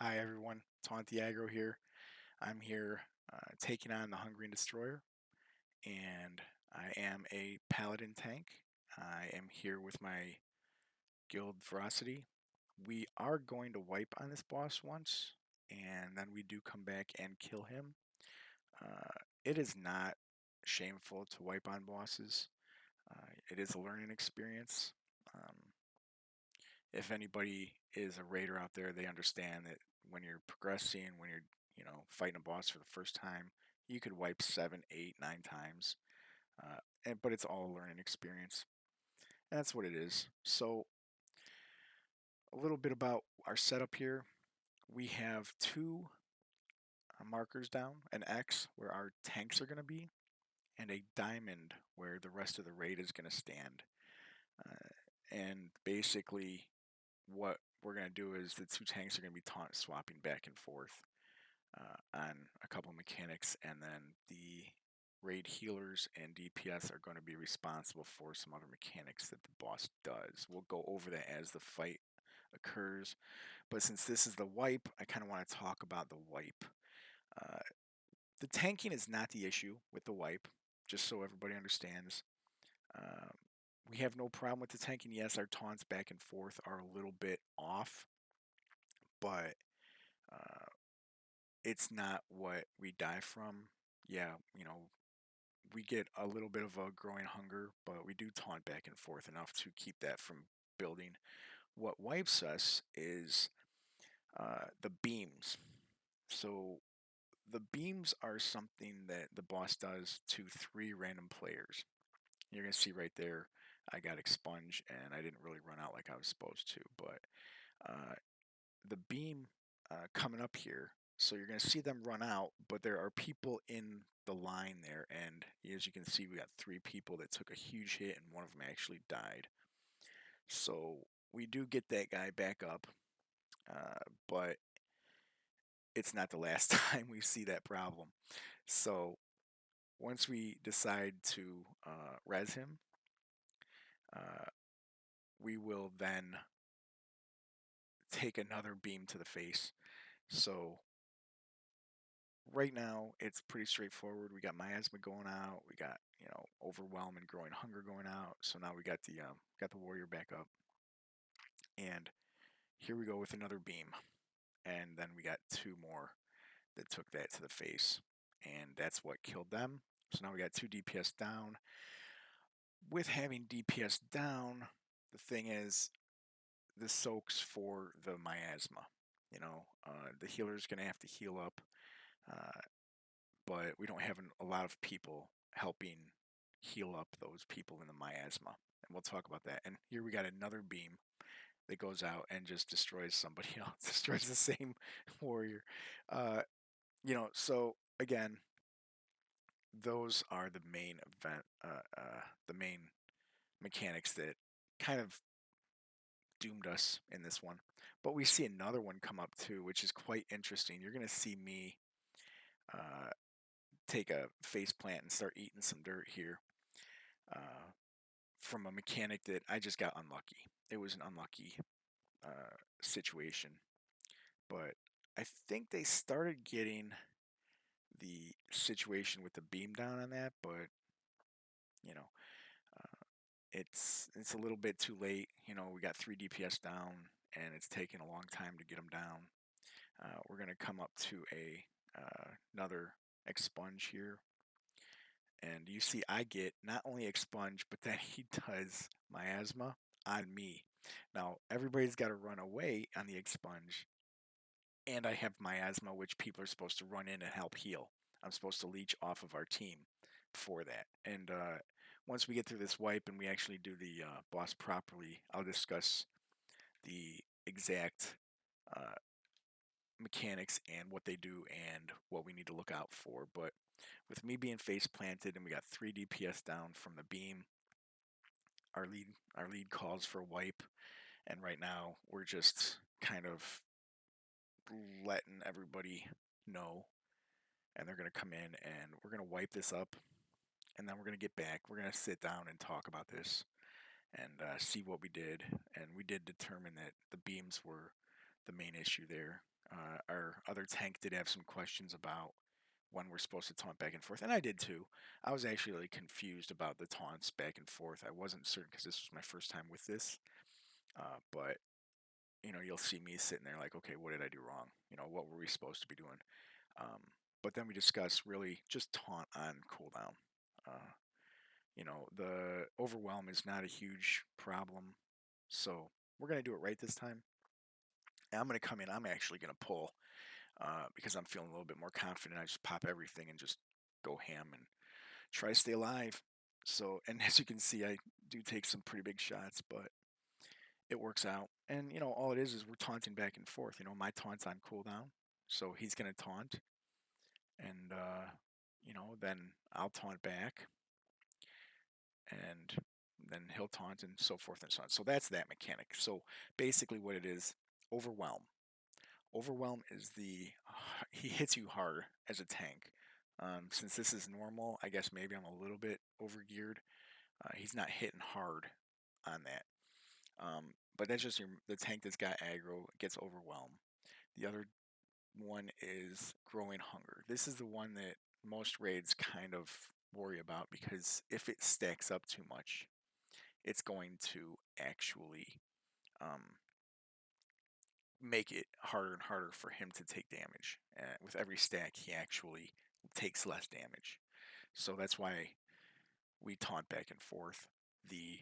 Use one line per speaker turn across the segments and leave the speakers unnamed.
Hi everyone, Aggro here. I'm here taking on the Hungry Destroyer, and I am a Paladin tank. I am here with my guild Veracity. We are going to wipe on this boss once, and then we do come back and kill him. It is not shameful to wipe on bosses. It is a learning experience. Um, if anybody is a raider out there, they understand that when you're progressing, when you're fighting a boss for the first time, you could wipe 7, 8, 9 times, but it's all a learning experience. And that's what it is. So a little bit about our setup here. We have two markers down, an X where our tanks are going to be, and a diamond where the rest of the raid is going to stand. And basically, what we're going to do is the two tanks are going to be taunt swapping back and forth on a couple mechanics, and then the raid healers and DPS are going to be responsible for some other mechanics that the boss does. We'll go over that as the fight occurs, but since this is the wipe, I kind of want to talk about the wipe. The tanking is not the issue with the wipe, just so everybody understands. Um, we have no problem with the tanking. Yes, our taunts back and forth are a little bit off, but uh, it's not what we die from. Yeah, we get a little bit of a growing hunger, but we do taunt back and forth enough to keep that from building. What wipes us is the beams. So the beams are something that the boss does to 3 random players. You're going to see right there, I got Expunge, and I didn't really run out like I was supposed to, but the beam coming up here, so you're going to see them run out, but there are people in the line there, and as you can see, we got 3 people that took a huge hit, and one of them actually died. So we do get that guy back up, but it's not the last time we see that problem. So once we decide to res him, uh, we will then take another beam to the face. So right now it's pretty straightforward. We got miasma going out, we got overwhelm and growing hunger going out. So now we got the warrior back up, and here we go with another beam, and then we got 2 more that took that to the face, and that's what killed them. So now we got 2 DPS down. With having DPS down, the thing is, the soaks for the miasma. The healer's gonna have to heal up, uh, but we don't have a lot of people helping heal up those people in the miasma, and we'll talk about that. And here we got another beam that goes out and just destroys somebody else, destroys the same warrior. Uh, so again, those are the main the main mechanics that kind of doomed us in this one. But we see another one come up too, which is quite interesting. You're going to see me uh, take a face plant and start eating some dirt here uh, from a mechanic that I just got unlucky. It was an unlucky situation. But I think they started getting the situation with the beam down on that, but you know, it's a little bit too late. We got 3 DPS down, and it's taken a long time to get them down. We're gonna come up to another expunge here, and you see I get not only expunge, but then he does miasma on me. Now everybody's got to run away on the expunge, and I have miasma, which people are supposed to run in and help heal. I'm supposed to leech off of our team for that. And once we get through this wipe and we actually do the boss properly, I'll discuss the exact uh, mechanics and what they do and what we need to look out for. But with me being face planted and we got 3 DPS down from the beam, our lead calls for wipe, and right now we're just kind of letting everybody know, and they're going to come in and we're going to wipe this up, and then we're going to get back. We're going to sit down and talk about this and see what we did. And we did determine that the beams were the main issue there. our other tank did have some questions about when we're supposed to taunt back and forth, and I did too. I was actually really confused about the taunts back and forth. I wasn't certain because this was my first time with this, but you'll see me sitting there like, okay, what did I do wrong? What were we supposed to be doing? Um, but then we discuss really just taunt on cooldown. Uh, the overwhelm is not a huge problem, so we're gonna do it right this time. And I'm gonna come in. I'm actually gonna pull because I'm feeling a little bit more confident. I just pop everything and just go ham and try to stay alive. So, and as you can see, I do take some pretty big shots, but it works out. And all it is we're taunting back and forth. My taunt's on cooldown, so he's gonna taunt, and then I'll taunt back, and then he'll taunt, and so forth and so on. So that's that mechanic. So basically, what it is, overwhelm. Overwhelm is he hits you hard as a tank. Since this is normal, I guess maybe I'm a little bit overgeared. He's not hitting hard on that. But that's just the tank that's got aggro gets overwhelmed. The other one is growing hunger. This is the one that most raids kind of worry about because if it stacks up too much, it's going to actually um, make it harder and harder for him to take damage. With every stack, he actually takes less damage. So that's why we taunt back and forth. The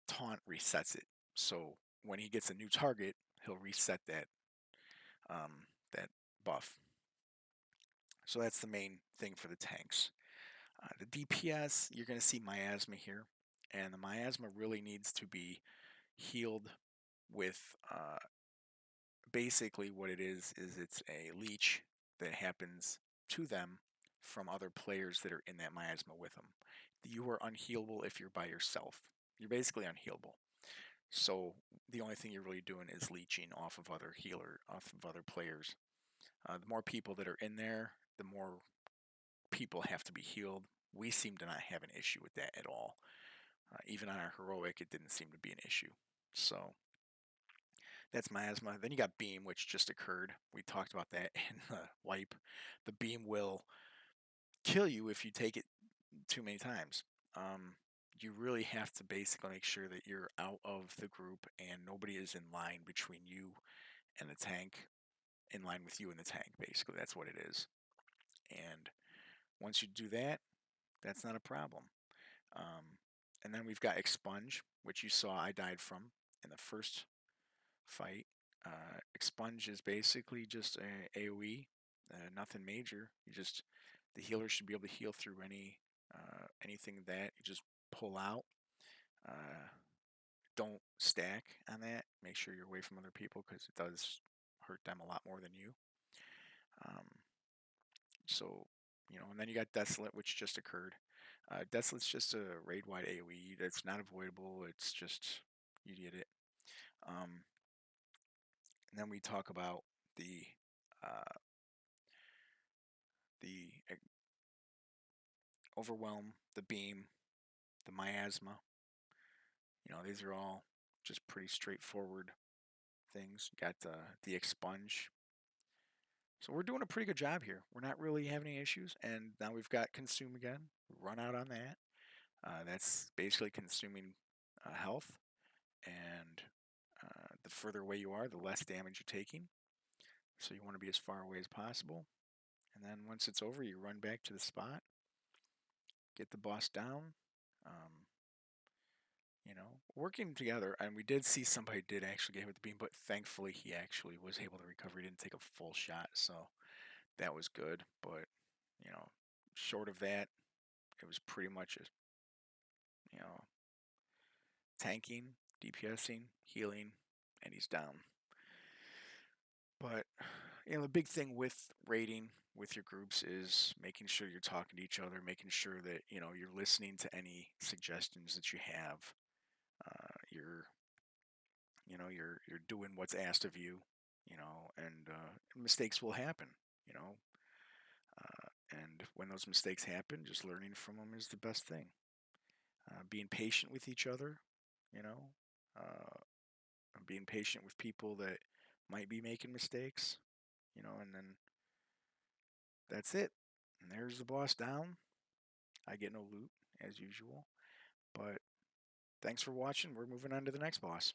taunt resets it. So when he gets a new target, he'll reset that buff. So that's the main thing for the tanks. The DPS, you're going to see miasma here, and the miasma really needs to be healed with basically what it is it's a leech that happens to them from other players that are in that miasma with them. You are unhealable if you're by yourself. You're basically unhealable. So the only thing you're really doing is leeching off of off of other players. The more people that are in there, the more people have to be healed. We seem to not have an issue with that at all. Even on our heroic, it didn't seem to be an issue. So that's miasma. Then you got beam, which just occurred. We talked about that in the wipe. The beam will kill you if you take it too many times. You really have to basically make sure that you're out of the group and nobody is in line between you and the tank, in line with you and the tank, basically. That's what it is. And once you do that, that's not a problem. And then we've got Expunge, which you saw I died from in the first fight. Expunge is basically just a AoE, nothing major. The healer should be able to heal through anything that you just pull out. Uh, don't stack on that. Make sure you're away from other people because it does hurt them a lot more than you. Um, so, and then you got Desolate, which just occurred. Desolate's just a raid-wide AoE. It's not avoidable. It's just you get it. And then we talk about uh, the overwhelm, the beam, the miasma. These are all just pretty straightforward things. You got the expunge. So we're doing a pretty good job here. We're not really having any issues. And now we've got consume again. Run out on that. That's basically consuming health. And the further away you are, the less damage you're taking. So you want to be as far away as possible. And then once it's over, you run back to the spot, get the boss down. Um, working together, and we did see somebody did actually get hit with the beam, but thankfully he actually was able to recover. He didn't take a full shot, so that was good. But short of that, it was pretty much a, you know tanking, DPSing, healing, and he's down. But the big thing with raiding with your groups is making sure you're talking to each other, making sure that you're listening to any suggestions that you have. You're doing what's asked of you, and mistakes will happen, you know. And when those mistakes happen, just learning from them is the best thing. Being patient with each other, you know, being patient with people that might be making mistakes, and then that's it. And there's the boss down. I get no loot, as usual. But thanks for watching. We're moving on to the next boss.